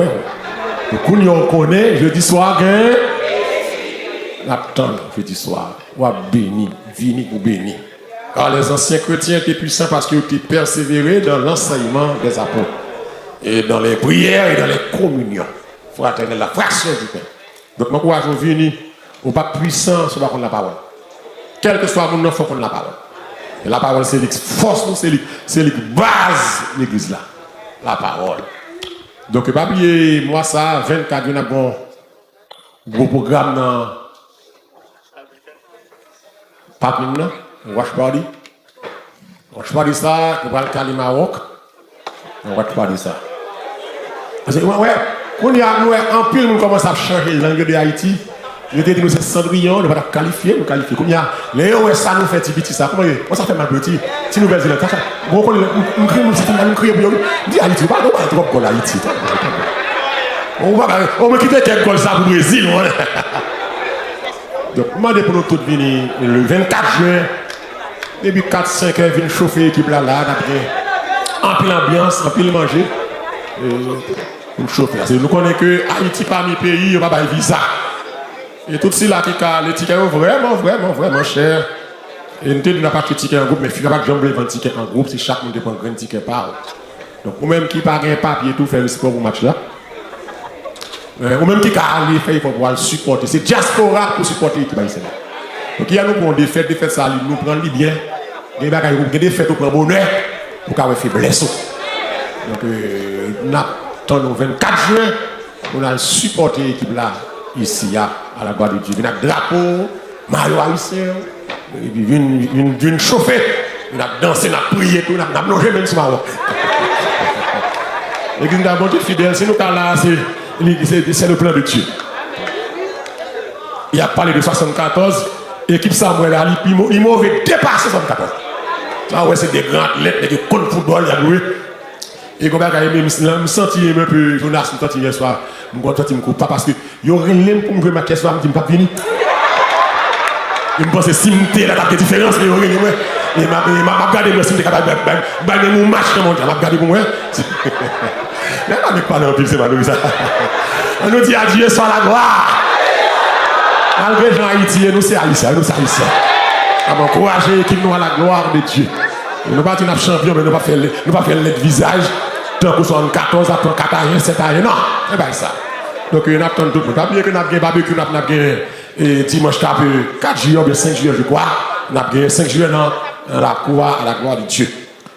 donc, on connaît, jeudi soir, l'attend, jeudi soir, on va bénir, venir pour bénir. Alors, les anciens chrétiens étaient puissants parce qu'ils étaient persévérés dans l'enseignement des apôtres, et dans les prières et dans les communions fraternelles, la fraction du pain. Donc, moi, je veux venir, on pas puissant sur la parole. Quel que soit mon nom, il faut qu'on ait la parole. Et la parole, c'est force, c'est la base de l'église là. La parole. Donc, pas oublier, moi, ça, 24, il y a un gros programme dans Papine, Watch Party. Watch Party, ça, on va le caler Maroc. On va parler ça. Parce que, ouais, quand il y a un pile, on commence à changer la langue de Haïti. Je te dis, nous, c'est Cendrillon, nous va qualifier, nous qualifier. Comme il y a, les ouais, ça nous fait petit, ça. Comment ça fait mal petit? Si nous faisons ça, on crie, nous crions, on dit Haïti, pas trop pour l'Haïti. On va quitter quelques goals ça pour le Brésil. Donc, je demande pour nous tous venir le 24 juin, depuis 4-5 heures, venir chauffer l'équipe là, en pile ambiance, en pile manger. Nous chauffer. Nous connaissons que Haïti, parmi les pays, il n'y a pas de visa. Et tout cela qui a les tickets vraiment cher. Et nous n'avons pas de ticket en groupe, mais il ne faut pas que j'envoie un ticket en groupe si chaque monde prend un grand ticket par. Donc, ou même qui n'a pas un papier, tout faire le sport pour match là. Ou même qui a allé faire, il faut pouvoir le supporter. C'est diaspora pour supporter l'équipe haïtienne. Donc, il y a nous des fêtes ça, nous prenons les biens. Il y a des fêtes, nous prenons bonheur pour qu'on ait faiblesse. Donc, nous attendons le 24 juin, on a supporté l'équipe là, ici, à la gloire de Dieu. Il y a un drapeau, maillot haïtien, une chauffer, on a dansé, on a prié, on a plongé même sur Maroc. L'église de la bonté fidèle, c'est nous qui là, c'est le plan de Dieu. Il a parlé de 74, l'équipe Samuel Ali, il m'avait dépassé 74. Ça, ouais, c'est des grands athlètes, des cons de football, il a joué. Et quand je me sens un peu, Jonas, je me sens hier soir, je me sens pas parce que il y aurait l'aime pour me jouer ma question, je me dis, je ne vais pas venir. Je me pense que si je suis là, il y a des différences, mais il y aurait l'aime. Et je vais regarder moi si je suis capable de gagner mon match dans mon temps, je vais regarder pour moi. Mais on ne parle pas en plus, c'est pas nous ça. On nous dit adieu soit la gloire. Malgré Jean Haïti, nous c'est haïtien, nous c'est haïtien. On va encourager l'équipe nous à la gloire de Dieu. Nous pas dire champion, mais nous pas faire le visage. Tant que 74, après 4 7 ans, non, c'est pas ça. Donc, il y a tout le monde. Pas bien que nous avons barbecue, nous avons dimanche 4 juillet, ou 5 juillet, je crois. Nous avons 5 juillet dans la gloire de Dieu.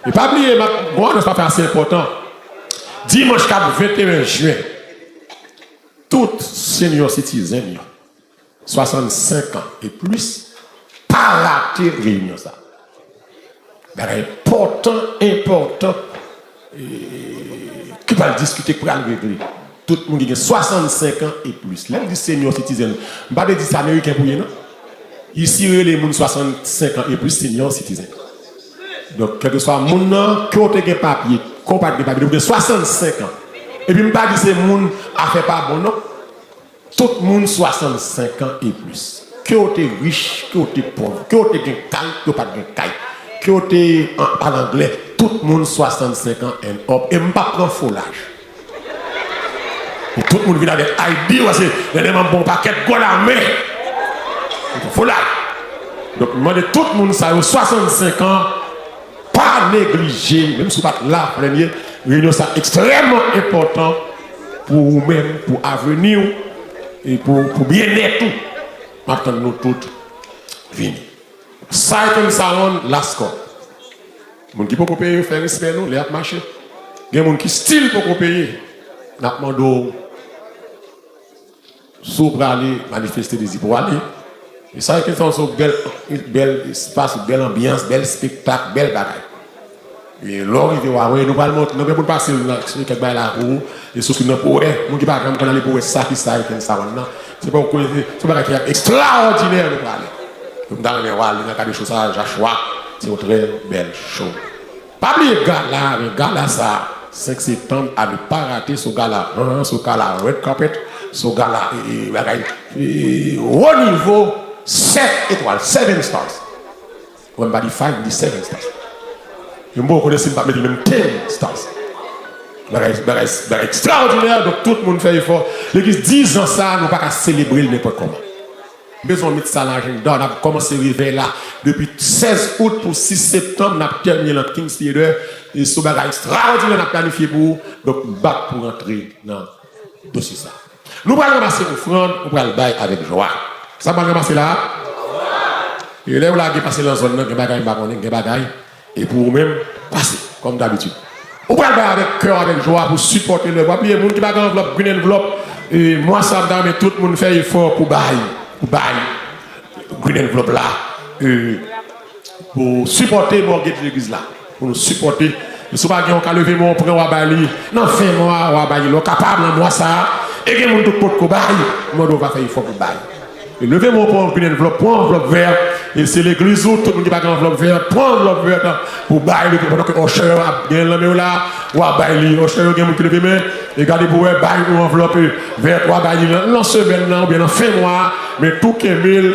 Et pas oublier, moi, ce n'est pas assez important. Dimanche 4, 21 juin, tout senior citizen, 65 ans et plus, pas rater réunion ça. Important, qui va discuter pour aller régler. Tout le monde qui a 65 ans et plus. Là, dit senior citizen. Je ne vais pas dire ça américain pour non. Ici, les gens 65 ans et plus senior citizen. Donc, quel que soit le monde qui a des papiers, qui n'a pas de papiers, de 65 ans. Et puis, je ne vais pas dire que ces gens ne fait pas bon, non. Tout le monde 65 ans et plus. Qui a été riche, qui a été pauvre, qui a été caille, qui n'a pas de caille, qui a été en anglais, tout le monde 65 ans et up. Et je ne vais pas prendre faux l'âge. Et tout le monde vient avec ID, c'est un bon paquet de la main. Il faut l'âge. Donc, je demande tout le monde, ça a 65 ans. Pas négliger, même si vous n'êtes pas là, premier, réunion ça extrêmement important pour vous-même, pour l'avenir et pour bien-être. Maintenant, nous tous venons. Ça est un salon, l'ASCO. Les gens qui peuvent payer, faire respect, nous, les marchés. Il y a des gens qui style pour payer. Nous demandons pour aller manifester des idées pour aller. Et ça, c'est un bel espace, belle ambiance, bel spectacle, belle bagaille. Et là, il dit, nous allons passer sur quelque chose là où, et sur une forêt, nous qui parlons qu'on allait pour ça, qui ça, et ça, c'est pas un extraordinaire de parler. Donc, dans le miroir, il y a des choses à Joshua, c'est une très belle chose. Pas oublier le gala, ça, 5 septembre, à ne pas rater ce gala, ce gala red carpet, ce gala, au niveau 7 étoiles, 7 stars. On va dire 5, 7 stars. Je ne sais pas si même 10 stars. C'est extraordinaire, donc tout le monde fait effort. L'église 10 ans, ça, nous ne pouvons pas célébrer n'importe comment. Besoin de mettre ça dans l'agenda. On a commencé à arriver là depuis 16 août pour 6 septembre. On a terminé le King's Theater. Et ce bagage extraordinaire, on a planifié pour. Donc, bac pour entrer dans le dossier. Nous allons ramasser l'offrande, nous allons le bail avec joie. Ça va ramasser là. Et là, on a passé dans la zone, il y a des bagailles. Et pour vous-même, passer, comme d'habitude. On va le bail avec cœur, avec joie, pour supporter le voix. Il y a des gens qui ont enveloppe, green enveloppe. Et moi, ça me donne, tout le monde fait effort pour bail. Green enveloppe là. Pour supporter mortgage de l'église là. Pour nous supporter. Je ne sais pas si on a levé mon prêt, on va bailler. Non, fais-moi, on va bailler. On capable, moi, ça. Et que mon tout pot bail, moi, on va faire effort pour bailler. Levez mon point, une enveloppe, prends enveloppe verte. Et c'est l'église où tout le monde qui va dans enveloppe verte, prends enveloppe verte pour bailler. Pendant que Osher a bien l'homme là, ou à bailler. Osher a bien qui levé main. Et gardez pour bailler une enveloppe verte, ou à bailler. Non, semaine là, ou bien en fin mois, mais tout 15 000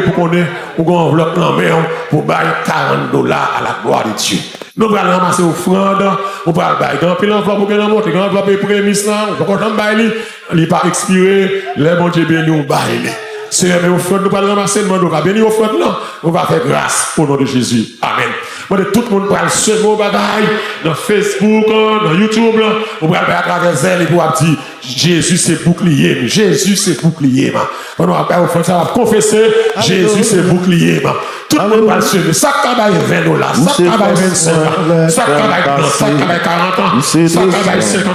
pour qu'on ait une enveloppe en main pour bailler $40 à la gloire de Dieu. Nous allons ramasser offrande, on va bailler. Quand puis l'enveloppe pour qu'on monte, quand l'enveloppe est prémisse là, on va quand bailler, il n'est pas expiré, les bons Dieu bénis, on bailler. Seigneur, mais offrande, nous allons ramasser, on va bénir offrande là, on va faire grâce au nom de Jésus. Amen. Moi, tout le monde parle seulement bagaille dans Facebook, dans YouTube, là, on va faire à travers elle et pour dire Jésus c'est bouclier, Jésus c'est bouclier. On va faire offrande, ça va confesser Jésus c'est bouclier. Tout le monde parle seulement. Ça travaille $20, ça travaille 25 ans, ça travaille 30, ça travaille 40 ans, ça travaille 50 ans.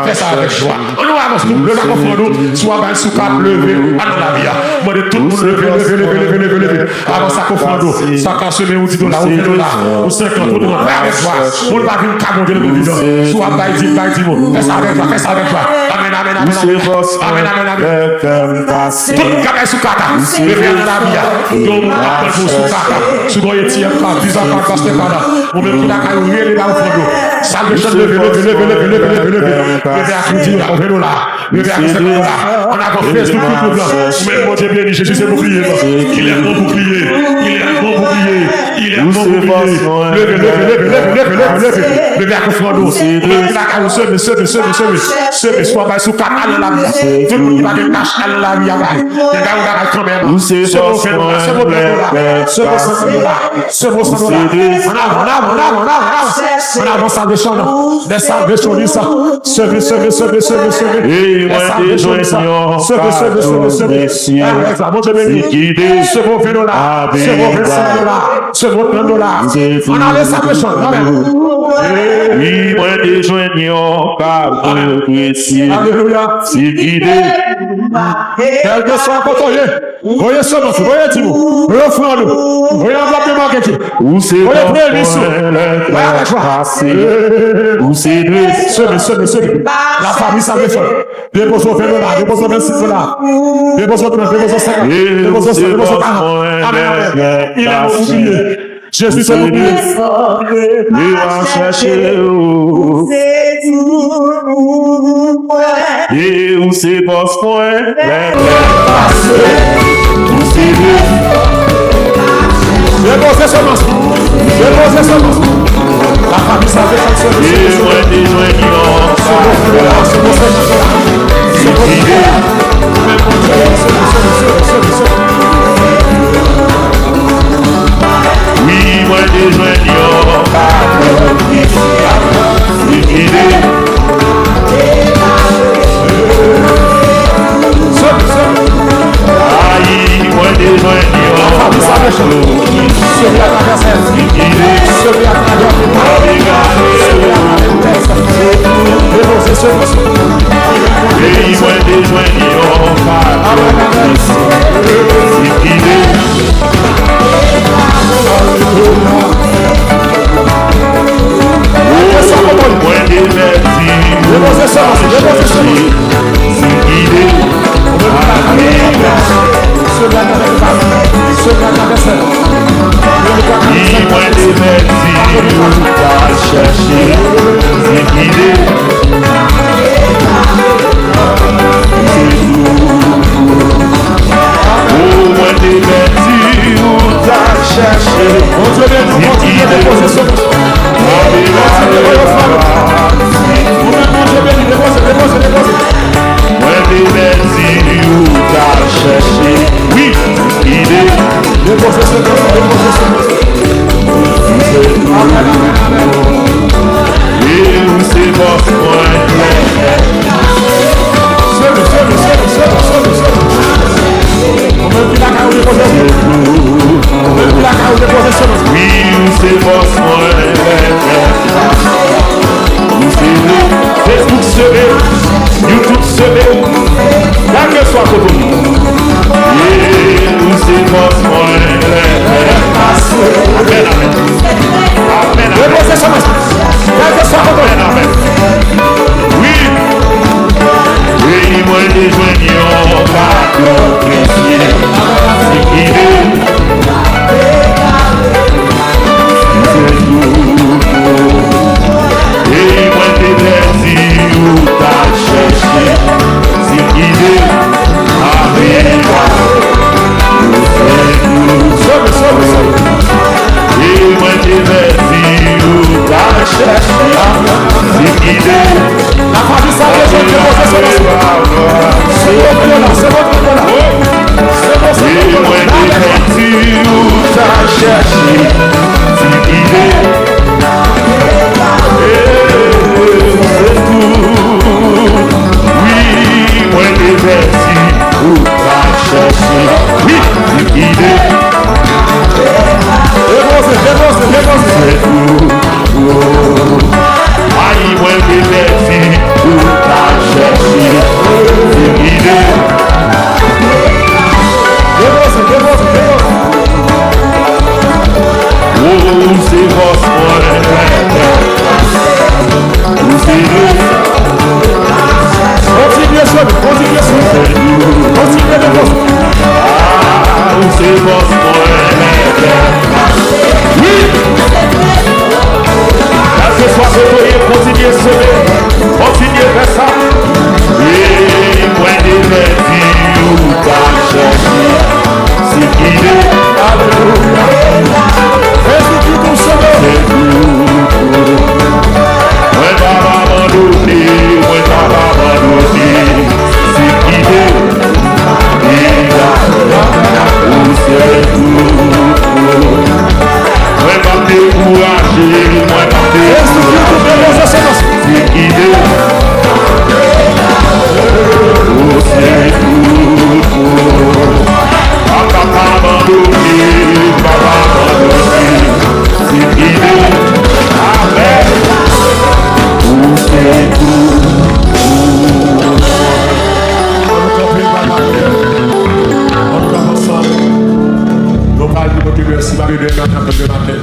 Fais ça avec joie. On nous avance tout, le bac offrande, soit bail sous cap, levé, à la vie. Moi, de tout le monde, levé. Avant ça, offrande, ça casse mes $10, $20, ou 50, tout le monde, avec joie. On va venir cabon de l'église. Soit bail, fais ça avec joie, fais ça avec joie. Amen. Tout le monde cabane sous kata, levé à la vie. Donc, on appelle pour sous kata, sous goye tiens, bizarre, pasteur kata. On veut qu'il a caillé, les gars, offrande. Salvation, levé à Christ, on veut là. Levé à Christ, on a fait Facebook, tout le blanc. Même mon Dieu béni, Jésus c'est bouclier. Il est un bon bouclier. Il est un bon bouclier. Levé. Levez à confondre. La caille, semez, soit by sous 4 ans la vie. Tout le monde qui va de cash à la vie. Les gars, on va quand même. C'est bon, $100. On avance salvation. Des salvations, ça. Sauver. On a les salvations. Oui, moi des joignons, car Alléluia. c'est guidé. Quel que soit côté, voyez ça, voyez Timo, voyez Fernando, voyez enveloppe marketing, Où c'est voyez bon, prévision, où c'est deux. semez. La famille ça fait ça. Dépose au féminin, dépose au 26 $. Dépose au 30, dépose au 50, dépose au 100, dépose au 40. Amen. Il est oublié. Jésus s'est oublié. Il va chercher où. Et où c'est boss point. Où c'est deux. Déposez semence. La famille ça fait ça. Et moi des joignons, c'est guidé. Oui, moi des joignons, c'est guidé. Aïe, moi des joignons, et moi des joignons, c'est guidé. Moi des vertus, c'est guidé. Et moi des vertus, va chercher, c'est guidé. Oh, moi des vertus, va chercher, c'est guidé. Moi des vertus, va chercher, oui, guidé. Et où c'est boss point. Oui, où c'est boss point. Où c'est Facebook semé, YouTube semé, là que soit côté. Et où c'est boss point. Amen. Oui. Et moi des joignons, pas de c'est guidé. Et moi des vertus, où t'as cherché, c'est guidé. Amen. Et moi des vertus, où t'as cherché, c'est guidé. La famille ça fait ça. Et moi des vertus, où t'as cherché, c'est guidé. C'est tout. Oui, moi des vertus, où t'as cherché, oui, c'est guidé. C'est tout. Aïe, moi des vertus, où t'as cherché, c'est guidé. Oh, c'est votre merci, Marie de matin.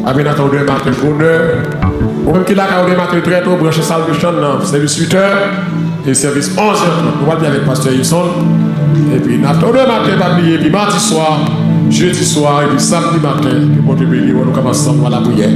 Amen, attends de matin, bonheur. Ou même qu'il a qu'à matin très tôt, brancher Salvation, service 8h et service 11h. On va bien avec Pasteur Wilson. Et puis, attends de matin, pas oublier, puis mardi soir, jeudi soir, et puis samedi matin, que bon Dieu bénisse, on commence ensemble à la prière.